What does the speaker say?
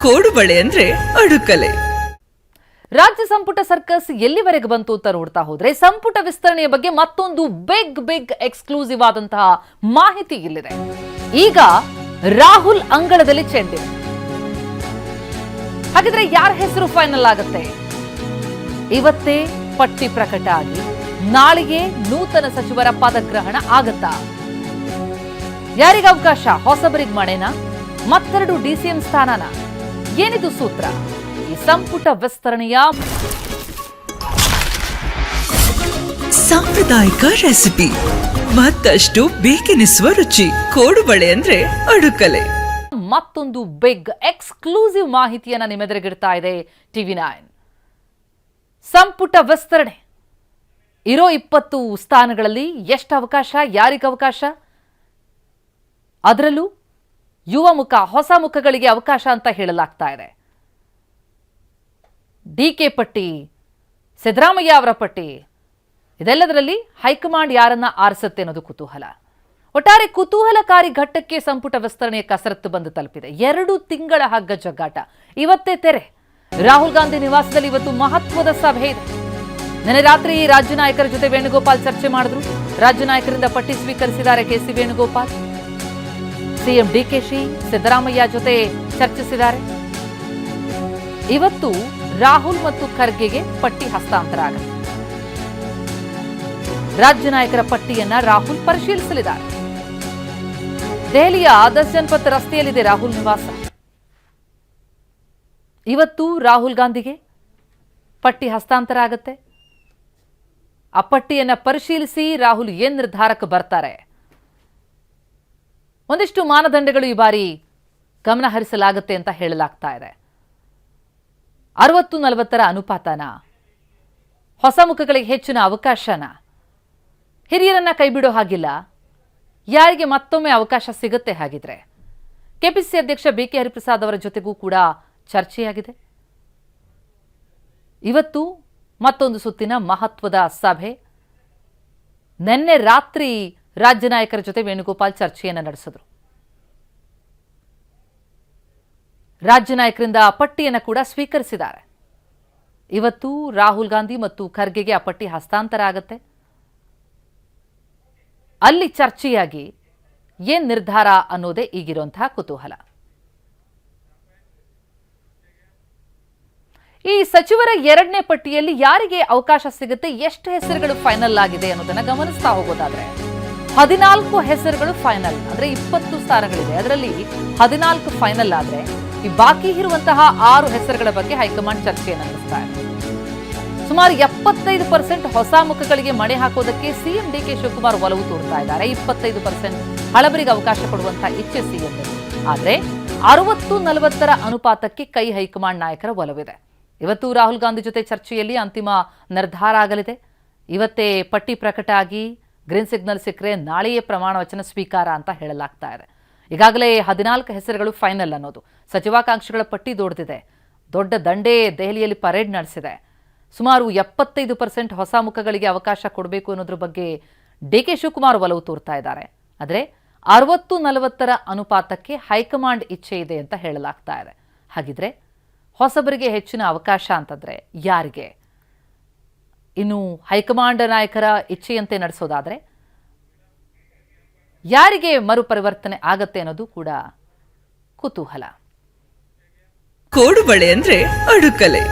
ಕೋಡುಬಳೆ ಅಂದ್ರೆ ಅಡುಕಲೆ. ರಾಜ್ಯ ಸಂಪುಟ ಸರ್ಕಸ್ ಎಲ್ಲಿವರೆಗೆ ಬಂತು ಅಂತ ನೋಡ್ತಾ ಹೋದ್ರೆ ಸಂಪುಟ ವಿಸ್ತರಣೆಯ ಬಗ್ಗೆ ಮತ್ತೊಂದು ಬಿಗ್ ಎಕ್ಸ್ಕ್ಲೂಸಿವ್ ಆದಂತಹ ಮಾಹಿತಿ ಇಲ್ಲಿದೆ. ಈಗ ರಾಹುಲ್ ಅಂಗಳದಲ್ಲಿ ಚೆಂಡಿದೆ. ಹಾಗಿದ್ರೆ ಯಾರ ಹೆಸರು ಫೈನಲ್ ಆಗುತ್ತೆ? ಇವತ್ತೇ ಪಟ್ಟಿ ಪ್ರಕಟ ಆಗಿ ನಾಳೆಗೆ ನೂತನ ಸಚಿವರ ಪದಗ್ರಹಣ ಆಗತ್ತಾ? ಯಾರಿಗ ಅವಕಾಶ? ಹೊಸಬರಿಗೆ ಮಣೆನ? ಮತ್ತೆರಡು ಡಿಸಿಎಂ ಸ್ಥಾನನ? ಏನಿದು ಸೂತ್ರ? ಈ ಸಂಪುಟ ವಿಸ್ತರಣೆಯ ಸಾಂಪ್ರದಾಯಿಕ ರೆಸಿಪಿ, ಮತ್ತಷ್ಟು ಬೇಕೆನಿಸುವ ರುಚಿ. ಕೋಡುಬಳೆ ಅಂದ್ರೆ ಅಡುಕಲೆ. ಮತ್ತೊಂದು ಬಿಗ್ ಎಕ್ಸ್ಕ್ಲೂಸಿವ್ ಮಾಹಿತಿಯನ್ನ ನಿಮ್ಮೆದುರಿಗಿಡ್ತಾ ಇದೆ TV9. ಸಂಪುಟ ವಿಸ್ತರಣೆ ಇರೋ 20 ಸ್ಥಾನಗಳಲ್ಲಿ ಎಷ್ಟು ಅವಕಾಶ, ಯಾರಿಗೆ ಅವಕಾಶ? ಅದರಲ್ಲೂ ಯುವ ಮುಖ, ಹೊಸ ಮುಖಗಳಿಗೆ ಅವಕಾಶ ಅಂತ ಹೇಳಲಾಗ್ತಾ ಇದೆ. ಡಿಕೆ ಪಟ್ಟಿ, ಸಿದ್ದರಾಮಯ್ಯ ಅವರ ಪಟ್ಟಿ, ಇದೆಲ್ಲದರಲ್ಲಿ ಹೈಕಮಾಂಡ್ ಯಾರನ್ನ ಆರಿಸುತ್ತೆ ಅನ್ನೋದು ಕುತೂಹಲ. ಒಟ್ಟಾರೆ ಕುತೂಹಲಕಾರಿ ಘಟ್ಟಕ್ಕೆ ಸಂಪುಟ ವಿಸ್ತರಣೆಯ ಕಸರತ್ತು ಬಂದು ತಲುಪಿದೆ. 2 ತಿಂಗಳ ಹಗ್ಗ ಜಗ್ಗಾಟ ಇವತ್ತೇ ತೆರೆ. ರಾಹುಲ್ ಗಾಂಧಿ ನಿವಾಸದಲ್ಲಿ ಇವತ್ತು ಮಹತ್ವದ ಸಭೆ ಇದೆ. ನಿನ್ನೆ ರಾತ್ರಿ ರಾಜ್ಯ ನಾಯಕರ ಜೊತೆ ವೇಣುಗೋಪಾಲ್ ಚರ್ಚೆ ಮಾಡಿದ್ರು. ರಾಜ್ಯ ನಾಯಕರಿಂದ ಪಟ್ಟಿ ಸ್ವೀಕರಿಸಿದ್ದಾರೆ ಕೆಸಿ ವೇಣುಗೋಪಾಲ್. ಸಿಎಂ ಡಿಕೆಶಿ ಸಿದ್ದರಾಮಯ್ಯ ಜೊತೆ ಚರ್ಚಿಸಿದ್ದಾರೆ. ಇವತ್ತು ರಾಹುಲ್ ಮತ್ತು ಖರ್ಗೆಗೆ ಪಟ್ಟಿ ಹಸ್ತಾಂತರ ಆಗುತ್ತೆ. ರಾಜ್ಯ ನಾಯಕರ ಪಟ್ಟಿಯನ್ನ ರಾಹುಲ್ ಪರಿಶೀಲಿಸಲಿದ್ದಾರೆ. ದೆಹಲಿಯ 10 ಜನಪಥ ರಸ್ತೆಯಲ್ಲಿದೆ ರಾಹುಲ್ ನಿವಾಸ. ಇವತ್ತು ರಾಹುಲ್ ಗಾಂಧಿಗೆ ಪಟ್ಟಿ ಹಸ್ತಾಂತರ ಆಗುತ್ತೆ. ಆ ಪಟ್ಟಿಯನ್ನ ಪರಿಶೀಲಿಸಿ ರಾಹುಲ್ ಏನ್ ನಿರ್ಧಾರಕ್ಕೆ ಬರ್ತಾರೆ? ಒಂದಿಷ್ಟು ಮಾನದಂಡಗಳು ಈ ಬಾರಿ ಗಮನ ಹರಿಸಲಾಗುತ್ತೆ ಅಂತ ಹೇಳಲಾಗ್ತಾ ಇದೆ. 60-40 ಅನುಪಾತನ? ಹೊಸ ಮುಖಗಳಿಗೆ ಹೆಚ್ಚಿನ ಅವಕಾಶನ? ಹಿರಿಯರನ್ನ ಕೈಬಿಡೋ ಹಾಗಿಲ್ಲ? ಯಾರಿಗೆ ಮತ್ತೊಮ್ಮೆ ಅವಕಾಶ ಸಿಗುತ್ತೆ? ಹಾಗಿದ್ರೆ ಕೆಪಿಸಿಸಿ ಅಧ್ಯಕ್ಷ ಬಿಕೆ ಹರಿಪ್ರಸಾದ್ ಅವರ ಜೊತೆಗೂ ಕೂಡ ಚರ್ಚೆಯಾಗಿದೆ. ಇವತ್ತು ಮತ್ತೊಂದು ಸುತ್ತಿನ ಮಹತ್ವದ ಸಭೆ. ನಿನ್ನೆ ರಾತ್ರಿ ರಾಜ್ಯ ನಾಯಕರ ಜೊತೆ ವೇಣುಗೋಪಾಲ್ ಚರ್ಚೆಯನ್ನು ನಡೆಸಿದ್ರು. ರಾಜ್ಯ ನಾಯಕರಿಂದ ಪಟ್ಟಿಯನ್ನು ಕೂಡ ಸ್ವೀಕರಿಸಿದ್ದಾರೆ. ಇವತ್ತು ರಾಹುಲ್ ಗಾಂಧಿ ಮತ್ತು ಖರ್ಗೆಗೆ ಆ ಪಟ್ಟಿ ಹಸ್ತಾಂತರ ಆಗುತ್ತೆ. ಅಲ್ಲಿ ಚರ್ಚೆಯಾಗಿ ಏನ್ ನಿರ್ಧಾರ ಅನ್ನೋದೇ ಈಗಿರುವಂತಹ ಕುತೂಹಲ. ಈ ಸಚಿವರ 2ನೇ ಪಟ್ಟಿಯಲ್ಲಿ ಯಾರಿಗೆ ಅವಕಾಶ ಸಿಗುತ್ತೆ, ಎಷ್ಟು ಹೆಸರುಗಳು ಫೈನಲ್ ಆಗಿದೆ ಅನ್ನೋದನ್ನ ಗಮನಿಸ್ತಾ ಹೋಗೋದಾದ್ರೆ 14 ಹೆಸರುಗಳು ಫೈನಲ್, ಅಂದ್ರೆ 20 ಸ್ಥಾನಗಳಿದೆ. ಅದರಲ್ಲಿ 14 ಫೈನಲ್ ಆದ್ರೆ ಈ ಬಾಕಿ ಇರುವಂತಹ 6 ಹೆಸರುಗಳ ಬಗ್ಗೆ ಹೈಕಮಾಂಡ್ ಚರ್ಚೆಯನ್ನು ನಡೆಸ್ತಾ ಇದೆ. ಸುಮಾರು 75% ಹೊಸ ಮುಖಗಳಿಗೆ ಮಣೆ ಹಾಕೋದಕ್ಕೆ ಸಿಎಂ ಡಿಕೆ ಶಿವಕುಮಾರ್ ಒಲವು ತೋರ್ತಾ ಇದ್ದಾರೆ. 25% ಹಳಬರಿಗೆ ಅವಕಾಶ ಕೊಡುವಂತಹ ಇಚ್ಛೆ ಸಿಎಂ. ಆದ್ರೆ 60-40 ಅನುಪಾತಕ್ಕೆ ಕೈ ಹೈಕಮಾಂಡ್ ನಾಯಕರ ಒಲವಿದೆ. ಇವತ್ತು ರಾಹುಲ್ ಗಾಂಧಿ ಜೊತೆ ಚರ್ಚೆಯಲ್ಲಿ ಅಂತಿಮ ನಿರ್ಧಾರ ಆಗಲಿದೆ. ಇವತ್ತೇ ಪಟ್ಟಿ ಪ್ರಕಟ ಆಗಿ ಗ್ರೀನ್ ಸಿಗ್ನಲ್ ಸಿಕ್ಕರೆ ನಾಳೆಯೇ ಪ್ರಮಾಣ ವಚನ ಸ್ವೀಕಾರ ಅಂತ ಹೇಳಲಾಗ್ತಾ ಇದೆ. ಈಗಾಗಲೇ 14 ಹೆಸರುಗಳು ಫೈನಲ್ ಅನ್ನೋದು. ಸಚಿವಾಕಾಂಕ್ಷಿಗಳ ಪಟ್ಟಿ ದೊಡ್ಡದಿದೆ. ದೊಡ್ಡ ದಂಡೇ ದೆಹಲಿಯಲ್ಲಿ ಪರೇಡ್ ನಡೆಸಿದೆ. ಸುಮಾರು 75% ಹೊಸ ಮುಖಗಳಿಗೆ ಅವಕಾಶ ಕೊಡಬೇಕು ಅನ್ನೋದ್ರ ಬಗ್ಗೆ ಡಿಕೆ ಶಿವಕುಮಾರ್ ಒಲವು ತೋರ್ತಾ ಇದ್ದಾರೆ. ಆದರೆ 60-40 ಅನುಪಾತಕ್ಕೆ ಹೈಕಮಾಂಡ್ ಇಚ್ಛೆ ಇದೆ ಅಂತ ಹೇಳಲಾಗ್ತಾ ಇದೆ. ಹಾಗಿದ್ರೆ ಹೊಸಬರಿಗೆ ಹೆಚ್ಚಿನ ಅವಕಾಶ ಅಂತಂದ್ರೆ ಯಾರಿಗೆ? ಇನ್ನು ಹೈಕಮಾಂಡ್ ನಾಯಕರ ಇಚ್ಛೆಯಂತೆ ನಡೆಸೋದಾದ್ರೆ ಯಾರಿಗೆ ಮರುಪರಿವರ್ತನೆ ಆಗತ್ತೆ ಅನ್ನೋದು ಕೂಡ ಕುತೂಹಲ. ಕೋಡುಬಳೆ ಅಂದ್ರೆ ಅಡುಕಲೆ.